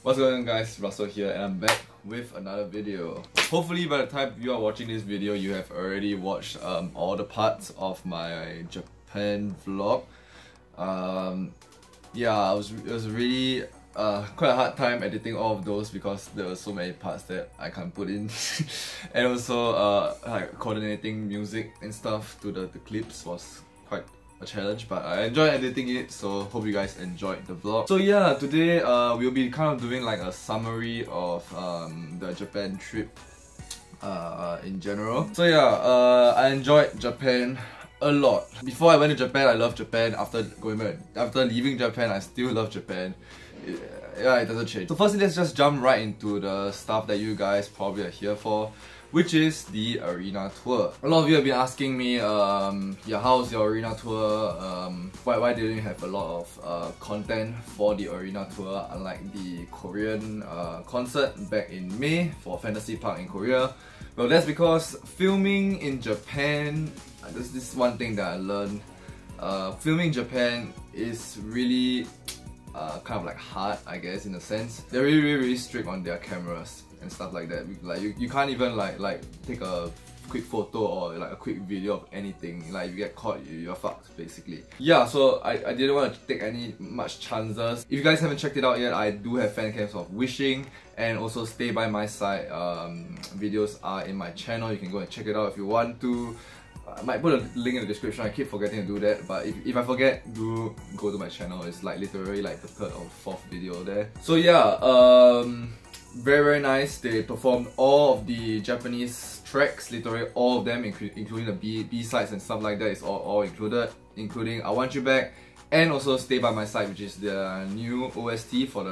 What's going on, guys? Russell here, and I'm back with another video. Hopefully by the time you are watching this video, you have already watched all the parts of my Japan vlog. Yeah, it was really quite a hard time editing all of those because there were so many parts that I can't put in. And also like coordinating music and stuff to the clips was quite a challenge, but I enjoyed editing it, so hope you guys enjoyed the vlog. So yeah, today we'll be kind of doing like a summary of the Japan trip in general. So yeah, I enjoyed Japan a lot. Before I went to Japan, I loved Japan. After leaving Japan, I still love Japan. Yeah, it doesn't change. So firstly, let's just jump right into the stuff that you guys probably are here for, which is the arena tour. A lot of you have been asking me, yeah, how's your arena tour? Why didn't you have a lot of content for the arena tour, unlike the Korean concert back in May for Fantasy Park in Korea? Well, that's because filming in Japan, this is one thing that I learned. Filming in Japan is really kind of like hard, I guess, in a sense. They're really strict on their cameras and stuff like that. Like you can't even like take a quick photo or like a quick video of anything. Like if you get caught, you're fucked basically. Yeah, so I didn't want to take any much chances. If you guys haven't checked it out yet, I do have fan cams of Wishing and also Stay By My Side videos are in my channel. You can go and check it out if you want to. I might put a link in the description. I keep forgetting to do that, but if I forget, do go to my channel. It's like literally like the third or fourth video there. So yeah, very nice. They performed all of the Japanese tracks, literally all of them, including the B-sides and stuff like that. It's all included, including I Want You Back and also Stay By My Side, which is the new OST for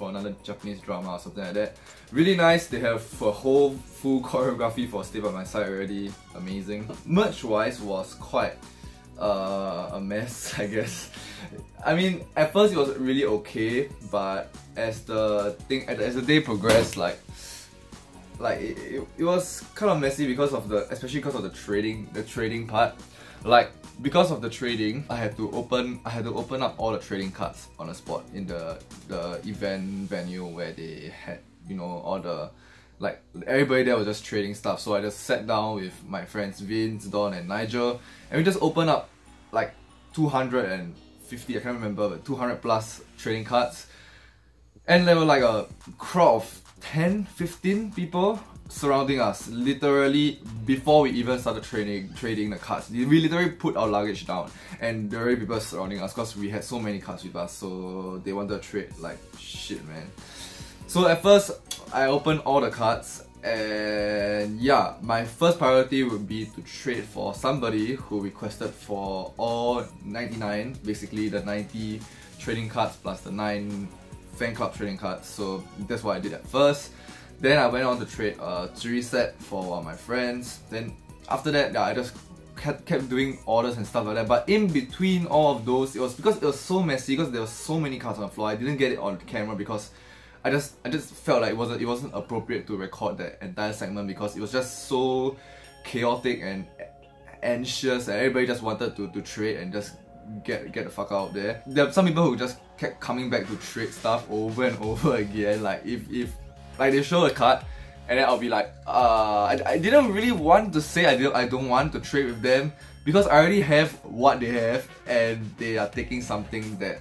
another Japanese drama or something like that. Really nice. They have a whole full choreography for Stay By My Side already. Amazing. Merch wise was quite a mess, I guess. I mean, at first it was really okay, but as the day progressed, like it was kind of messy because of especially because of the trading part. Like because of the trading, I had to open up all the trading cards on the spot in the event venue where they had, you know, all the, like, everybody there was just trading stuff. So I just sat down with my friends Vince, Don and Nigel, and we just opened up like 250, I can't remember, but 200 plus trading cards. And there were like a crowd of 10-15 people surrounding us, literally before we even started trading the cards. We literally put our luggage down and there were people surrounding us because we had so many cards with us, so they wanted to trade like shit, man. So at first, I opened all the cards and yeah, my first priority would be to trade for somebody who requested for all 99, basically the 90 trading cards plus the 9 fan club trading cards. So that's what I did at first. Then I went on to trade a Tzuyu set for one of my friends. Then after that, yeah, I just kept doing orders and stuff like that. But in between all of those, it was because it was so messy because there were so many cards on the floor. I didn't get it on camera because I just felt like it wasn't appropriate to record that entire segment because it was just so chaotic and anxious and everybody just wanted to trade and just get the fuck out there. There are some people who just kept coming back to trade stuff over and over again. Like if like they show a card and then I'll be like, I didn't really want to say I don't want to trade with them because I already have what they have and they are taking something that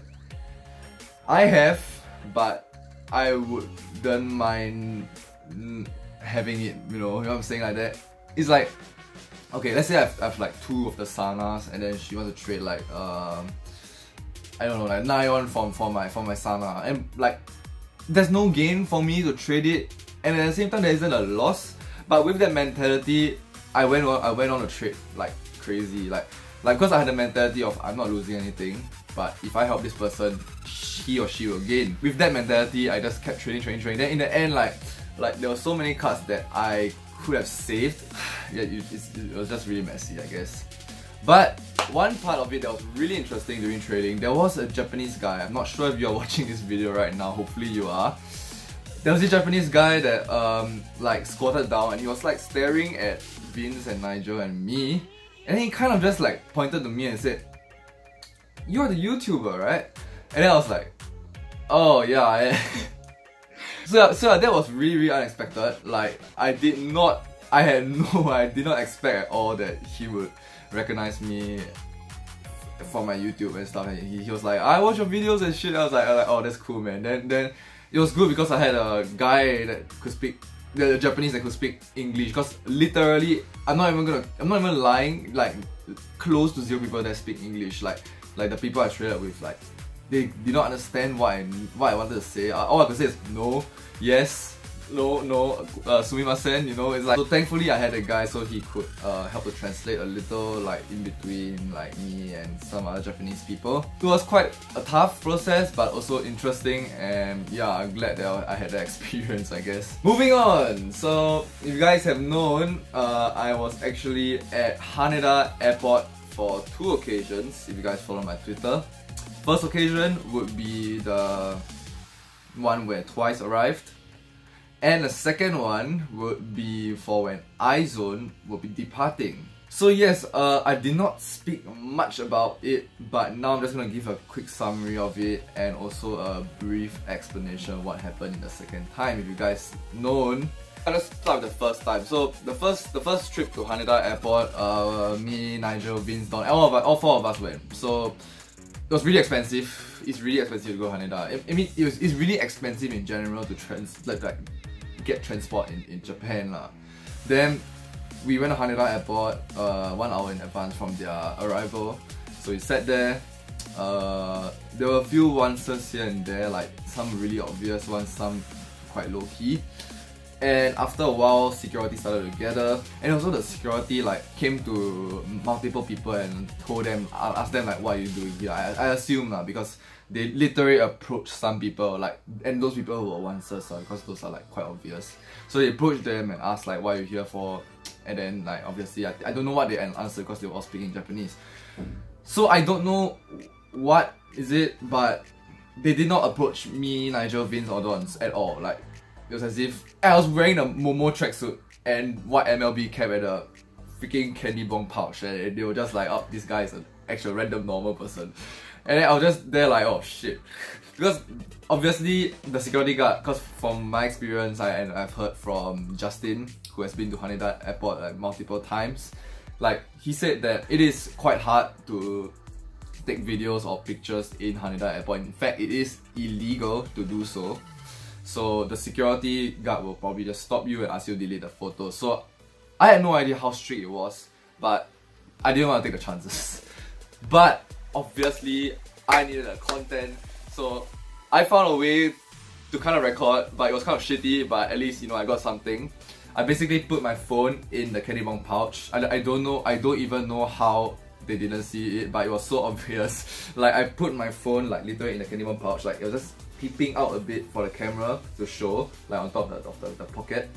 I have, but I wouldn't mind having it, you know what I'm saying, like that. It's like, okay, let's say I have like 2 of the Sanas and then she wants to trade like I don't know, like Nyan for my Sana, and like there's no gain for me to trade it, and at the same time there isn't a loss. But with that mentality, I went on to trade like crazy, like because I had the mentality of I'm not losing anything, but if I help this person, he or she will gain. With that mentality, I just kept trading. Then in the end, like there were so many cards that I could have saved. Yeah, it was just really messy, I guess. But one part of it that was really interesting during trading, there was a Japanese guy. I'm not sure if you're watching this video right now, hopefully you are. There was this Japanese guy that like squatted down and he was like staring at Vince and Nigel and me, and he kind of just like pointed to me and said, "You're the YouTuber, right?" And then I was like, Oh yeah, so that was really unexpected. Like I did not expect at all that he would recognize me from my YouTube and stuff. And he was like, I watch your videos and shit. I was like, oh, that's cool, man. Then it was good because I had a guy that could speak the Japanese that could speak English. Because literally, I'm not even lying. Like close to 0 people that speak English. Like the people I traded with, like they did not understand what I wanted to say. All I could say is no, yes, no, sumimasen, you know. It's like, so thankfully I had a guy so he could help to translate a little, like in between like me and some other Japanese people. It was quite a tough process but also interesting, and yeah, I'm glad that I had that experience, I guess. Moving on, so if you guys have known, I was actually at Haneda airport for 2 occasions, if you guys follow my Twitter. First occasion would be the one where TWICE arrived, and the second one would be for when iZone will be departing. So yes, I did not speak much about it, but now I'm just gonna give a quick summary of it and also a brief explanation of what happened in the second time, if you guys known. Let's start with the first time. So the first trip to Haneda airport, me, Nigel, Vince, Don, all 4 of us went. So it was really expensive. It's really expensive to go Haneda. I mean, it's really expensive in general to get transport in Japan lah. Then we went to Haneda airport 1 hour in advance from their arrival. So we sat there. There were a few onces here and there, like some really obvious ones, some quite low key. And after a while, security started to gather, and also the security like came to multiple people and asked them like, what are you doing here? I assume because they literally approached some people, like, and those people who were onces, because those are like quite obvious. So they approached them and asked like, what are you here for? And then like obviously I don't know what they answered because they were all speaking Japanese. So I don't know what is it, but they did not approach me, Nigel, Vince, or Dons at all. Like, it was as if I was wearing a Momo tracksuit and white MLB cap and a freaking candy bong pouch, and they were just like, oh, this guy is an actual random normal person. And then I was just there like, oh shit. Because obviously the security guard, because from my experience and I've heard from Justin, who has been to Haneda airport like multiple times, like he said that it is quite hard to take videos or pictures in Haneda airport. In fact, it is illegal to do so. So the security guard will probably just stop you and ask you to delete the photo. So I had no idea how strict it was, but I didn't want to take the chances. But obviously I needed the content, so I found a way to kind of record, but it was kind of shitty, but at least, you know, I got something. I basically put my phone in the candy bong pouch. I don't even know how they didn't see it, but it was so obvious. Like I put my phone like literally in the candy bong pouch, like it was just peeping out a bit for the camera to show, like on top of the pocket,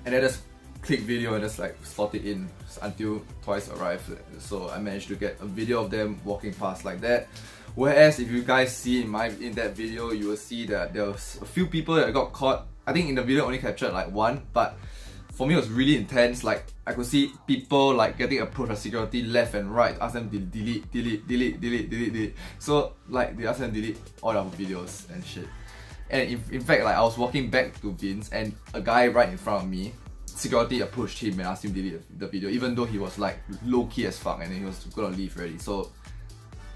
and then just click video and just like slot it in until TWICE arrived. So I managed to get a video of them walking past like that. Whereas if you guys see in that video, you will see that there was a few people that got caught. I think in the video only captured like 1, but for me it was really intense. Like I could see people like getting approached by security left and right, ask them to delete. So like they asked them to delete all their videos and shit. And in fact, like I was walking back to Vince and a guy right in front of me, security approached him and asked him to delete the video, even though he was like low key as fuck and he was gonna leave already. So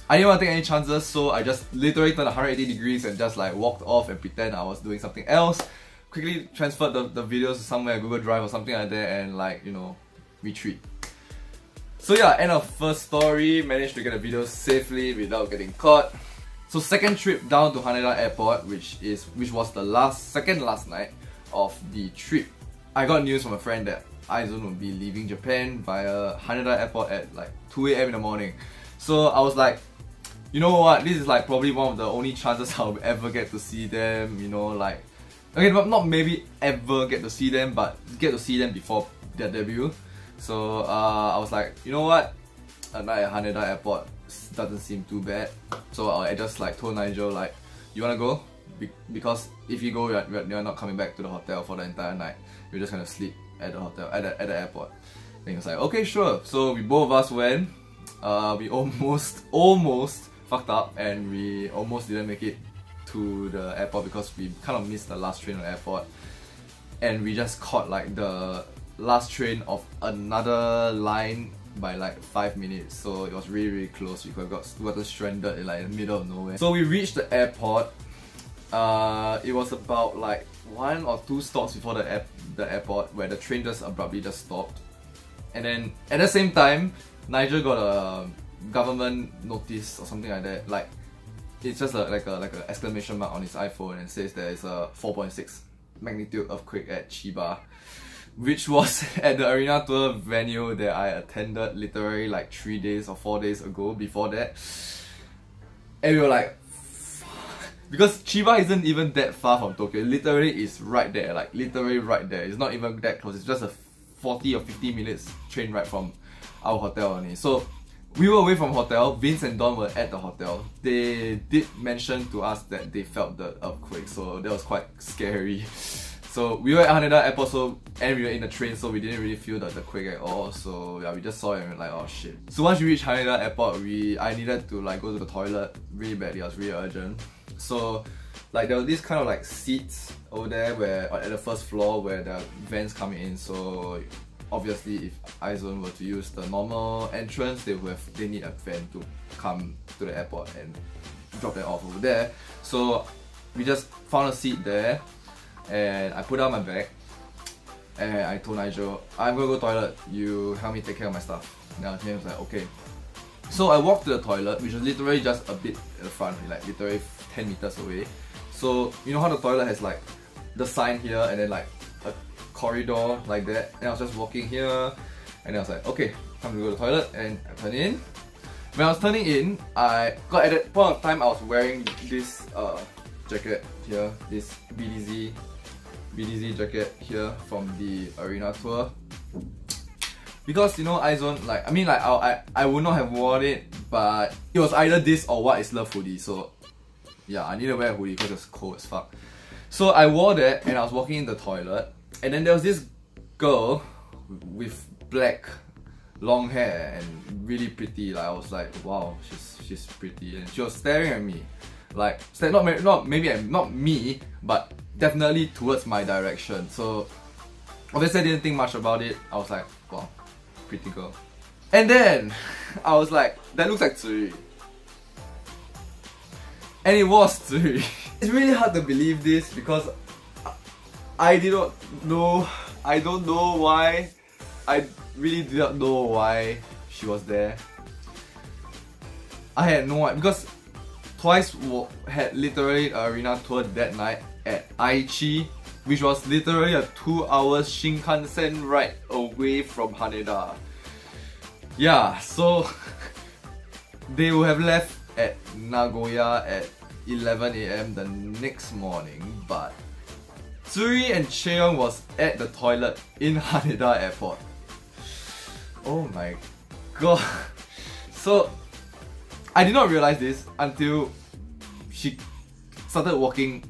I didn't want to take any chances, so I just literally turned 180 degrees and just like walked off and pretend I was doing something else. Quickly transferred the videos to somewhere, Google Drive or something like that, and like, you know, retreat. So yeah, end of first story, managed to get the video safely without getting caught. So second trip down to Haneda airport, which was the second last night of the trip. I got news from a friend that iZone would be leaving Japan via Haneda airport at like 2 AM in the morning. So I was like, you know what, this is like probably one of the only chances I'll ever get to see them, you know, like, okay, not maybe ever get to see them, but get to see them before their debut. So I was like, you know what, a night at Haneda airport doesn't seem too bad. So I just like told Nigel like, you wanna go? Because if you go, you're not coming back to the hotel for the entire night. You're just gonna sleep at the hotel, at the airport. Then he was like, okay, sure. So we both of us went. We almost fucked up and we almost didn't make it to the airport because we kind of missed the last train at the airport, and we just caught like the last train of another line by like 5 minutes, so it was really close. We got stranded in like the middle of nowhere. So we reached the airport. It was about like 1 or 2 stops before the airport where the train just abruptly just stopped, and then at the same time Nigel got a government notice or something like that. Like it's just like a exclamation mark on his iPhone and says there is a 4.6 magnitude earthquake at Chiba, which was at the arena tour venue that I attended literally like 3 days or 4 days ago before that. And we were like, fuck. Because Chiba isn't even that far from Tokyo. Literally it's right there, like literally right there. It's not even that close. It's just a 40 or 50 minutes train ride from our hotel only. So we were away from hotel. Vince and Don were at the hotel. They did mention to us that they felt the earthquake, so that was quite scary. So we were at Haneda airport, and we were in the train, so we didn't really feel the quake at all. So yeah, we just saw it and we were like, oh shit. So once we reached Haneda airport, I needed to like go to the toilet really badly. It was really urgent. So like there were these kind of like seats over there where at the first floor where the vans coming in. So obviously if iZone were to use the normal entrance, they need a van to come to the airport and drop them off over there. So we just found a seat there, and I put down my bag and I told Nigel, I'm gonna go toilet, you help me take care of my stuff. Now he was like, okay. So I walked to the toilet, which was literally just a bit at the front, like literally 10 meters away. So you know how the toilet has like the sign here and then like a corridor like that, and I was just walking here and I was like, okay, time to go to the toilet, and I turned in. When I was turning in, at that point of time I was wearing this jacket here, this BDZ jacket here from the arena tour. Because you know iZone, like I would not have worn it, but it was either this or What Is Love hoodie. So yeah, I need to wear a hoodie because it's cold as fuck. So I wore that and I was walking in the toilet, and then there was this girl with black long hair and really pretty. Like I was like, wow, she's pretty, and she was staring at me, like not me, but definitely towards my direction. So obviously I didn't think much about it. I was like, wow, pretty girl. And then I was like, that looks like Tzuyu. And it was Tzuyu. It's really hard to believe this because I don't know why. I really did not know why she was there. I had no idea because Twice had literally an arena tour that night at Aichi, which was literally a 2-hour Shinkansen ride away from Haneda. Yeah, so they would have left at Nagoya at 11 AM the next morning, but Tzuyu and Chaeyoung was at the toilet in Haneda airport. Oh my god. So I did not realize this until she started walking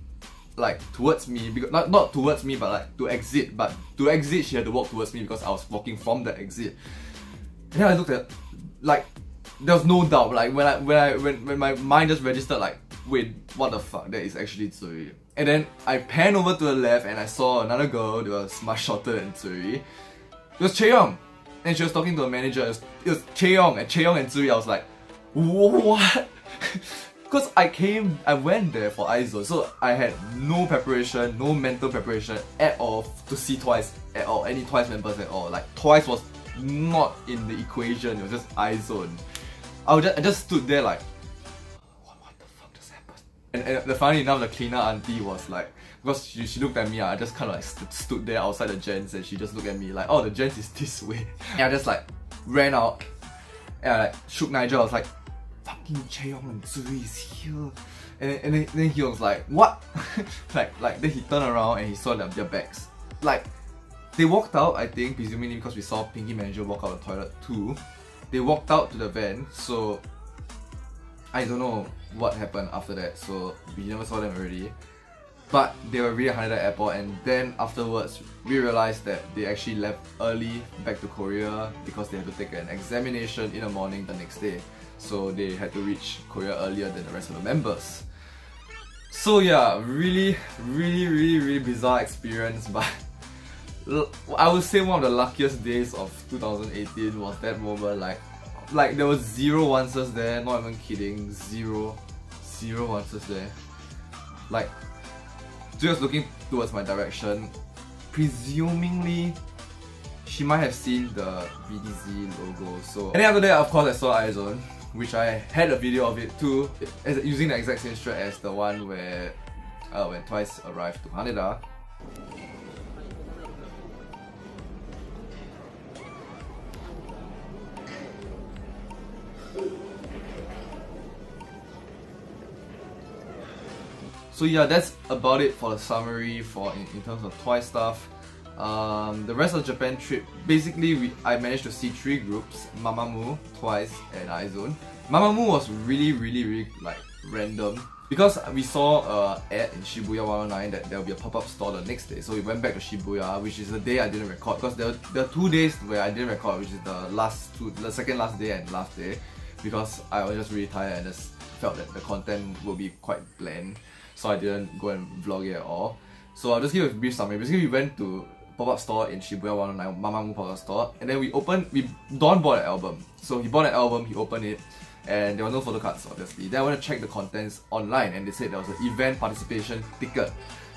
like towards me, because not towards me but like to exit, but to exit she had to walk towards me because I was walking from the exit. And then I looked at, like, there was no doubt, like when my mind just registered like, wait, what the fuck, that is actually Tzuyu. And then I panned over to the left and I saw another girl that was much shorter than Tzuyu. It was Chaeyoung, and she was talking to a manager. It was Chaeyoung and Tzuyu. I was like, what? Because I went there for iZone, so I had no preparation, no mental preparation at all to see Twice at all, any Twice members at all. Like Twice was not in the equation, it was just iZone. I just stood there like, what the fuck just happened? And funny enough, the cleaner auntie was like, because she looked at me, I just kind of like stood there outside the gents, and she just looked at me like, oh, the gents is this way. And I just like ran out and I like shook Nigel. I was like, fucking Chaeyoung and Tzuyu is here. And then he was like, what? like then he turned around and he saw their bags. Like, they walked out, I think, presumably because we saw Pinky Manager walk out the toilet too. They walked out to the van, so I don't know what happened after that, so we never saw them already. But they were really at Haneda airport, and then afterwards we realized that they actually left early back to Korea because they had to take an examination in the morning the next day. So they had to reach Korea earlier than the rest of the members. So yeah, really bizarre experience, but I would say one of the luckiest days of 2018 was that moment. Like there was zero answers there, not even kidding, zero answers there. Like, just looking towards my direction, presumingly she might have seen the BDZ logo. So, and then after that, of course, I saw iZone, which I had a video of it too, using the exact same strat as the one where when TWICE arrived to Haneda. So yeah, that's about it for the summary in terms of TWICE stuff. The rest of the Japan trip, basically I managed to see 3 groups: Mamamoo, TWICE, and iZone. Mamamoo was really like random because we saw ad in Shibuya 109 that there will be a pop-up store the next day. So we went back to Shibuya, which is the day I didn't record, because there are 2 days where I didn't record, which is the second last day and last day, because I was just really tired and just felt that the content will be quite bland. So I didn't go and vlog it at all. So I'll just give a brief summary. Basically, we went to pop-up store in Shibuya 109, Mamamoo pop-up store, and then Don bought an album. So he bought an album, he opened it, and there were no photo cards obviously. Then I went to check the contents online and they said there was an event participation ticket.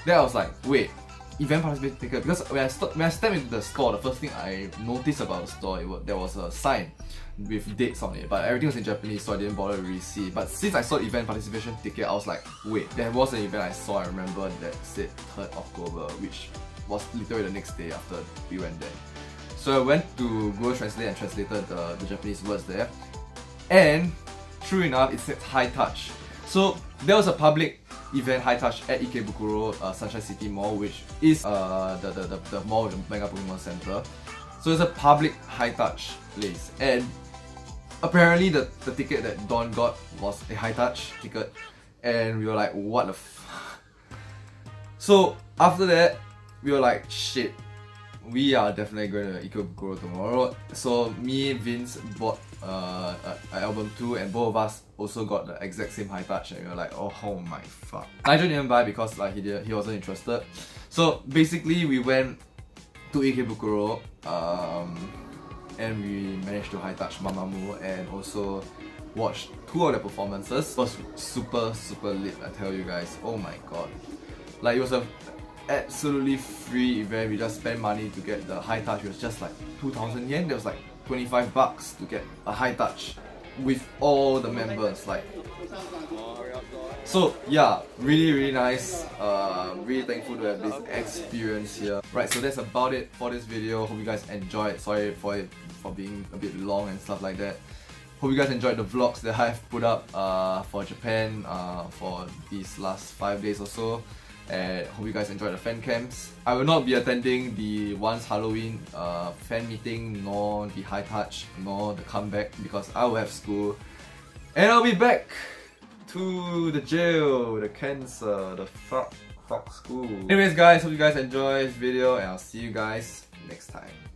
Then I was like, wait, event participation ticket? Because when I stepped into the store, the first thing I noticed about the store, there was a sign with dates on it, but everything was in Japanese, so I didn't bother to really see. But since I saw event participation ticket, I was like, wait, there was an event I saw, I remember, that said 3rd October, which was literally the next day after we went there. So I went to Google Translate and translated the Japanese words there, and true enough, it said High Touch. So there was a public event, High Touch, at Ikebukuro Sunshine City Mall, which is the mall with the Mega Pokemon Center. So it's a public High Touch place, and apparently the ticket that Don got was a High Touch ticket, and we were like, what the f. So after that, we were like, shit, we are definitely going to Ikebukuro tomorrow. So me, Vince bought album 2, and both of us also got the exact same High Touch, and we were like, oh my fuck. Nigel didn't buy because like he wasn't interested. So basically we went to Ikebukuro, and we managed to High Touch Mamamoo and also watched 2 of the performances. It was super lit, I tell you guys. Oh my god. Like, it was a absolutely free event. We just spent money to get the High Touch. It was just like 2,000 yen. There was like 25 bucks to get a High Touch with all the members. Like, so yeah, really nice. Really thankful to have this experience here. Right, so that's about it for this video. Hope you guys enjoyed. Sorry for it for being a bit long and stuff like that. Hope you guys enjoyed the vlogs that I've put up for Japan for these last 5 days or so. And hope you guys enjoyed the fan camps. I will not be attending the Once Halloween fan meeting, nor the High Touch, nor the comeback, because I will have school. And I'll be back to the jail, the cancer, the fuck school. Anyways guys, hope you guys enjoyed this video, and I'll see you guys next time.